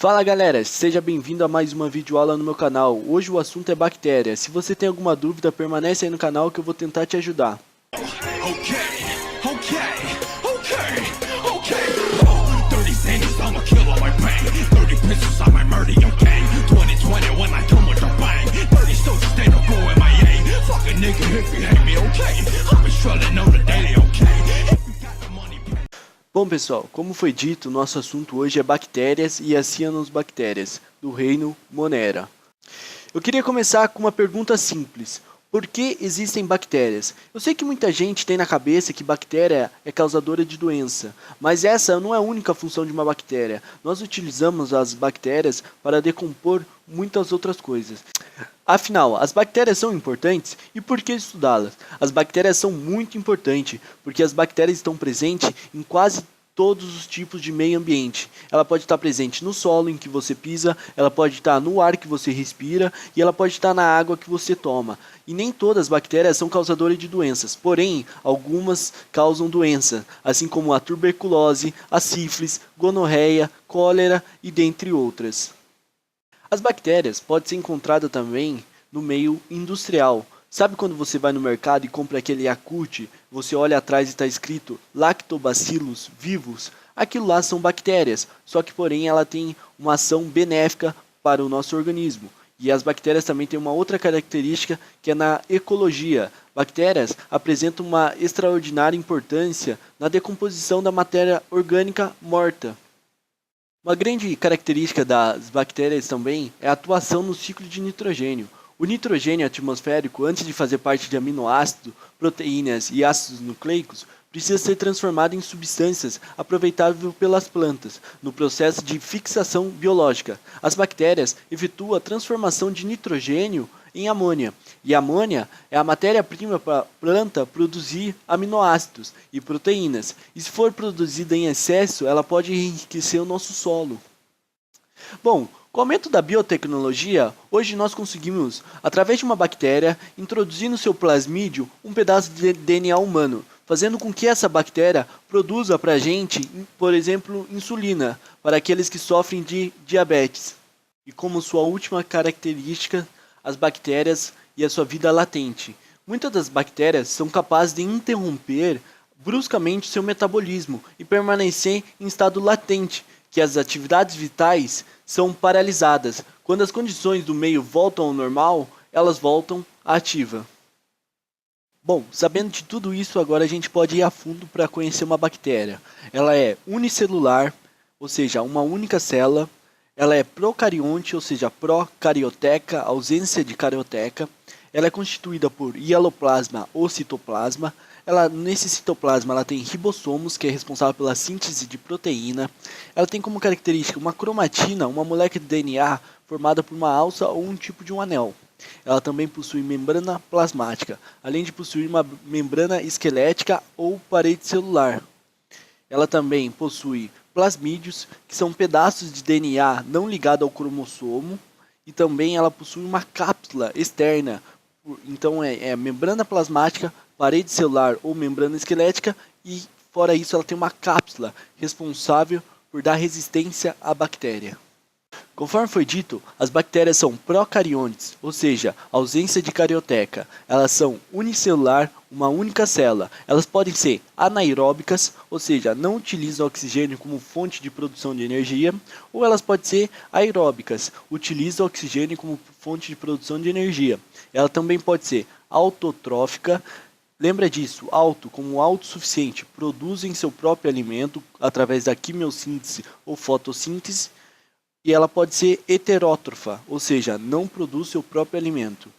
Fala galera, seja bem-vindo a mais uma videoaula no meu canal. Hoje o assunto é bactérias. Se você tem alguma dúvida, permanece aí no canal que eu vou tentar te ajudar. Bom pessoal, como foi dito, nosso assunto hoje é bactérias e as cianobactérias, do reino Monera. Eu queria começar com uma pergunta simples. Por que existem bactérias? Eu sei que muita gente tem na cabeça que bactéria é causadora de doença, mas essa não é a única função de uma bactéria. Nós utilizamos as bactérias para decompor muitas outras coisas. Afinal, as bactérias são importantes e por que estudá-las? As bactérias são muito importantes porque as bactérias estão presentes em quase todos os tipos de meio ambiente. Ela pode estar presente no solo em que você pisa, ela pode estar no ar que você respira e ela pode estar na água que você toma. E nem todas as bactérias são causadoras de doenças, porém, algumas causam doença, assim como a tuberculose, a sífilis, gonorreia, cólera e dentre outras. As bactérias podem ser encontradas também no meio industrial. Sabe quando você vai no mercado e compra aquele Yakult, você olha atrás e está escrito Lactobacillus vivus? Aquilo lá são bactérias, só que porém ela tem uma ação benéfica para o nosso organismo. E as bactérias também têm uma outra característica que é na ecologia. Bactérias apresentam uma extraordinária importância na decomposição da matéria orgânica morta. Uma grande característica das bactérias também é a atuação no ciclo de nitrogênio. O nitrogênio atmosférico, antes de fazer parte de aminoácidos, proteínas e ácidos nucleicos, precisa ser transformado em substâncias aproveitáveis pelas plantas, no processo de fixação biológica. As bactérias efetuam a transformação de nitrogênio em amônia, e a amônia é a matéria-prima para a planta produzir aminoácidos e proteínas, e se for produzida em excesso, ela pode enriquecer o nosso solo. Bom, com o aumento da biotecnologia, hoje nós conseguimos, através de uma bactéria, introduzir no seu plasmídio um pedaço de DNA humano, fazendo com que essa bactéria produza para a gente, por exemplo, insulina, para aqueles que sofrem de diabetes. E como sua última característica, as bactérias e a sua vida latente. Muitas das bactérias são capazes de interromper bruscamente seu metabolismo e permanecer em estado latente, que as atividades vitais são paralisadas. Quando as condições do meio voltam ao normal, elas voltam à ativa. Bom, sabendo de tudo isso, agora a gente pode ir a fundo para conhecer uma bactéria. Ela é unicelular, ou seja, uma única célula. Ela é procarionte, ou seja, procarioteca, ausência de carioteca. Ela é constituída por hialoplasma ou citoplasma. Nesse citoplasma ela tem ribossomos, que é responsável pela síntese de proteína. Ela tem como característica uma cromatina, uma molécula de DNA formada por uma alça ou um tipo de um anel. Ela também possui membrana plasmática, além de possuir uma membrana esquelética ou parede celular. Ela também possui plasmídios, que são pedaços de DNA não ligados ao cromossomo, e também ela possui uma cápsula externa. Então é membrana plasmática, parede celular ou membrana esquelética, e fora isso ela tem uma cápsula responsável por dar resistência à bactéria. Conforme foi dito, as bactérias são procariontes, ou seja, ausência de carioteca. Elas são unicelular, uma única célula. Elas podem ser anaeróbicas, ou seja, não utilizam oxigênio como fonte de produção de energia, ou elas podem ser aeróbicas, utilizam oxigênio como fonte de produção de energia. Ela também pode ser autotrófica. Lembra disso, auto como autossuficiente, produzem seu próprio alimento através da quimiossíntese ou fotossíntese. E ela pode ser heterótrofa, ou seja, não produz seu próprio alimento.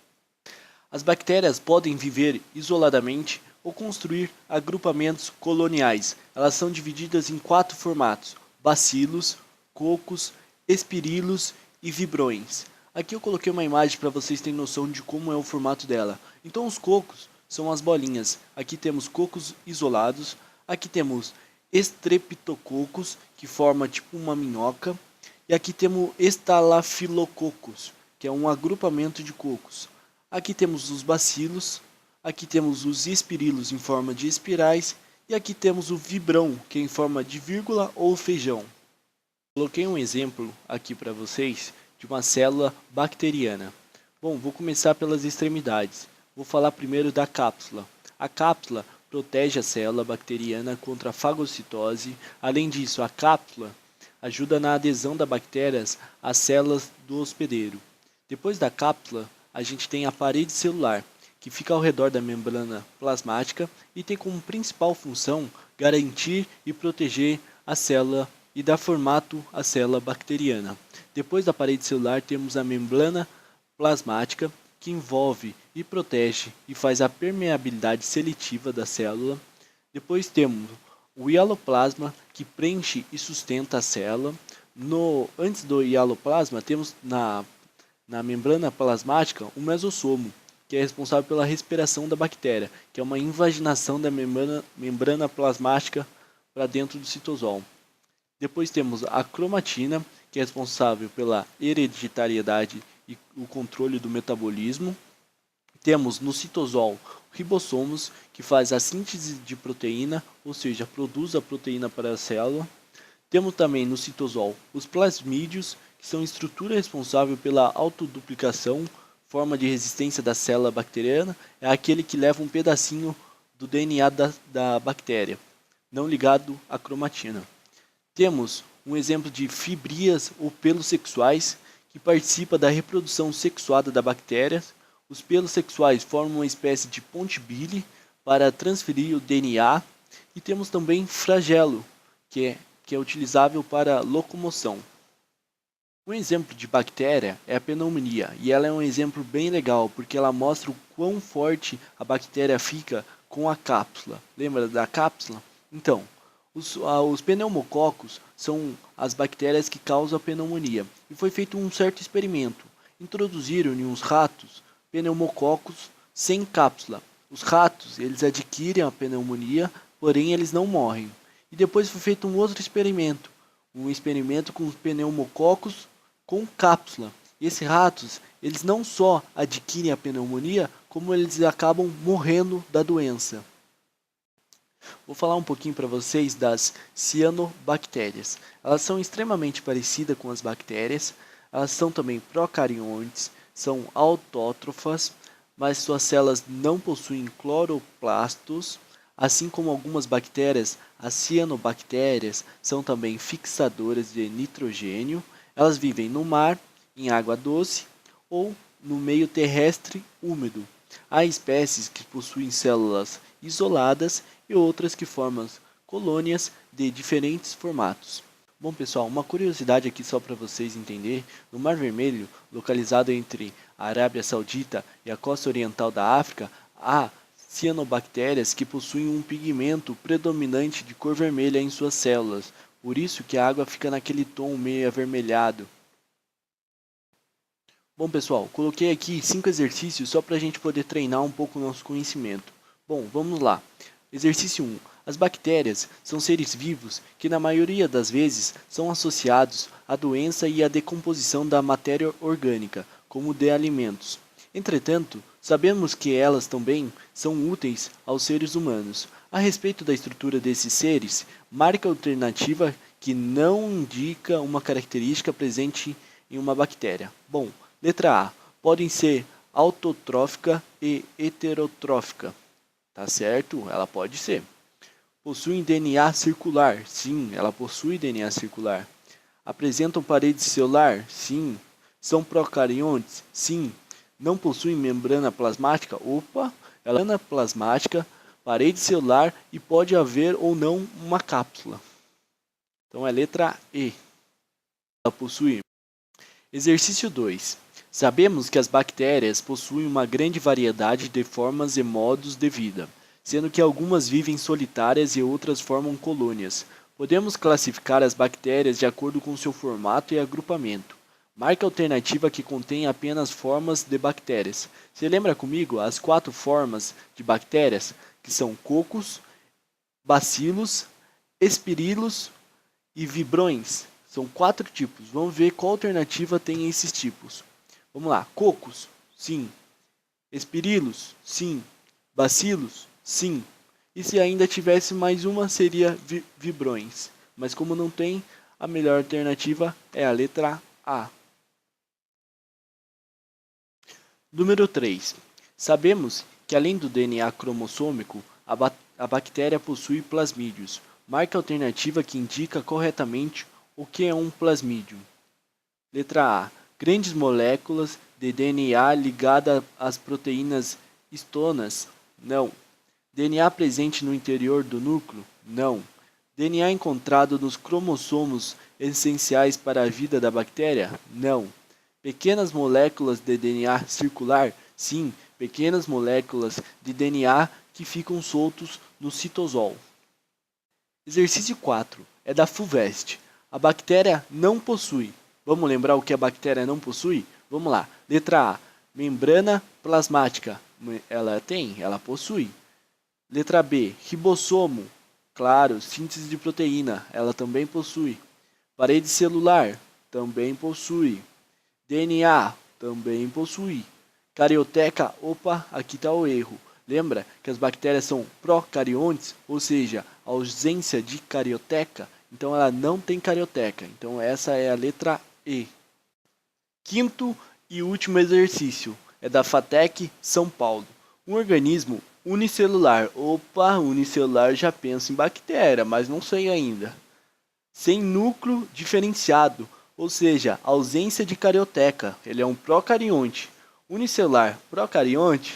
As bactérias podem viver isoladamente ou construir agrupamentos coloniais. Elas são divididas em 4 formatos: bacilos, cocos, espirilos e vibrões. Aqui eu coloquei uma imagem para vocês terem noção de como é o formato dela. Então os cocos são as bolinhas. Aqui temos cocos isolados, aqui temos estreptococos, que forma tipo uma minhoca. E aqui temos estalafilococos, que é um agrupamento de cocos. Aqui temos os bacilos, aqui temos os espirilos em forma de espirais, e aqui temos o vibrão, que é em forma de vírgula ou feijão. Coloquei um exemplo aqui para vocês de uma célula bacteriana. Bom, vou começar pelas extremidades. Vou falar primeiro da cápsula. A cápsula protege a célula bacteriana contra a fagocitose. Além disso, a cápsula ajuda na adesão das bactérias às células do hospedeiro. Depois da cápsula, a gente tem a parede celular, que fica ao redor da membrana plasmática e tem como principal função garantir e proteger a célula e dar formato à célula bacteriana. Depois da parede celular, temos a membrana plasmática, que envolve e protege e faz a permeabilidade seletiva da célula. Depois temos o hialoplasma, que preenche e sustenta a célula. Antes do hialoplasma, temos na membrana plasmática o mesossomo, que é responsável pela respiração da bactéria, que é uma invaginação da membrana plasmática para dentro do citosol. Depois temos a cromatina, que é responsável pela hereditariedade e o controle do metabolismo. Temos no citosol ribossomos, que faz a síntese de proteína, ou seja, produz a proteína para a célula. Temos também no citosol os plasmídios, que são estrutura responsável pela autoduplicação, forma de resistência da célula bacteriana, é aquele que leva um pedacinho do DNA da bactéria, não ligado à cromatina. Temos um exemplo de fibrias ou pelos sexuais, que participa da reprodução sexuada da bactéria. Os pelos sexuais formam uma espécie de ponte bile para transferir o DNA. E temos também flagelo, que é utilizável para locomoção. Um exemplo de bactéria é a pneumonia, e ela é um exemplo bem legal, porque ela mostra o quão forte a bactéria fica com a cápsula. Lembra da cápsula? Então, os pneumococos são as bactérias que causam a pneumonia. E foi feito um certo experimento. Introduziram em uns ratos pneumococos sem cápsula. Os ratos, eles adquirem a pneumonia, porém eles não morrem. E depois foi feito um outro experimento. Um experimento com os pneumococos com cápsula. E esses ratos, eles não só adquirem a pneumonia, como eles acabam morrendo da doença. Vou falar um pouquinho para vocês das cianobactérias. Elas são extremamente parecidas com as bactérias. Elas são também procariontes, são autótrofas, mas suas células não possuem cloroplastos. Assim como algumas bactérias, as cianobactérias são também fixadoras de nitrogênio. Elas vivem no mar, em água doce ou no meio terrestre úmido. Há espécies que possuem células isoladas e outras que formam colônias de diferentes formatos. Bom pessoal, uma curiosidade aqui só para vocês entenderem, no Mar Vermelho, localizado entre a Arábia Saudita e a costa oriental da África, há cianobactérias que possuem um pigmento predominante de cor vermelha em suas células, por isso que a água fica naquele tom meio avermelhado. Bom pessoal, coloquei aqui 5 exercícios só para a gente poder treinar um pouco o nosso conhecimento. Bom, vamos lá. Exercício 1. As bactérias são seres vivos que na maioria das vezes são associados à doença e à decomposição da matéria orgânica, como de alimentos. Entretanto, sabemos que elas também são úteis aos seres humanos. A respeito da estrutura desses seres, marca alternativa que não indica uma característica presente em uma bactéria. Bom, letra A. Podem ser autotrófica e heterotrófica. Tá certo? Ela pode ser. Possuem DNA circular? Sim, ela possui DNA circular. Apresentam parede celular? Sim. São procariontes? Sim. Não possuem membrana plasmática? Opa! Ela é plasmática, parede celular e pode haver ou não uma cápsula. Então é letra E. Ela possui. Exercício 2. Sabemos que as bactérias possuem uma grande variedade de formas e modos de vida, sendo que algumas vivem solitárias e outras formam colônias. Podemos classificar as bactérias de acordo com seu formato e agrupamento. Marca alternativa que contém apenas formas de bactérias. Você lembra comigo as 4 formas de bactérias, que são cocos, bacilos, espirilos e vibrões? São 4 tipos. Vamos ver qual alternativa tem esses tipos. Vamos lá. Cocos? Sim. Espirilos? Sim. Bacilos? Sim. E se ainda tivesse mais uma, seria vibrões. Mas como não tem, A melhor alternativa é a letra A. Número 3. Sabemos que além do DNA cromossômico, a bactéria possui plasmídios. Marque a alternativa que indica corretamente o que é um plasmídio. Letra A. Grandes moléculas de DNA ligadas às proteínas histonas? Não. DNA presente no interior do núcleo? Não. DNA encontrado nos cromossomos essenciais para a vida da bactéria? Não. Pequenas moléculas de DNA circular? Sim, pequenas moléculas de DNA que ficam soltos no citosol. Exercício 4. É da FUVEST. A bactéria não possui. Vamos lembrar o que a bactéria não possui? Vamos lá. Letra A. Membrana plasmática. Ela possui. Letra B. Ribossomo. Claro, síntese de proteína. Ela também possui. Parede celular. Também possui. DNA. Também possui. Carioteca. Opa, aqui está o erro. Lembra que as bactérias são procariontes, ou seja, a ausência de carioteca, então ela não tem carioteca. Então essa é a letra E. Quinto e último exercício é da FATEC São Paulo. Um organismo unicelular. Opa, unicelular já penso em bactéria, mas não sei ainda. Sem núcleo diferenciado, ou seja, ausência de carioteca. Ele é um procarionte. Unicelular, procarionte,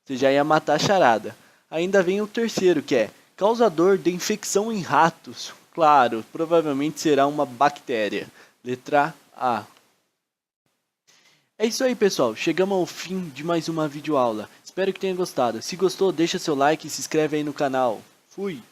você já ia matar a charada. Ainda vem o terceiro, que é causador de infecção em ratos. Claro, provavelmente será uma bactéria. Letra A. É isso aí, pessoal. Chegamos ao fim de mais uma videoaula. Espero que tenha gostado. Se gostou, deixa seu like e se inscreve aí no canal. Fui!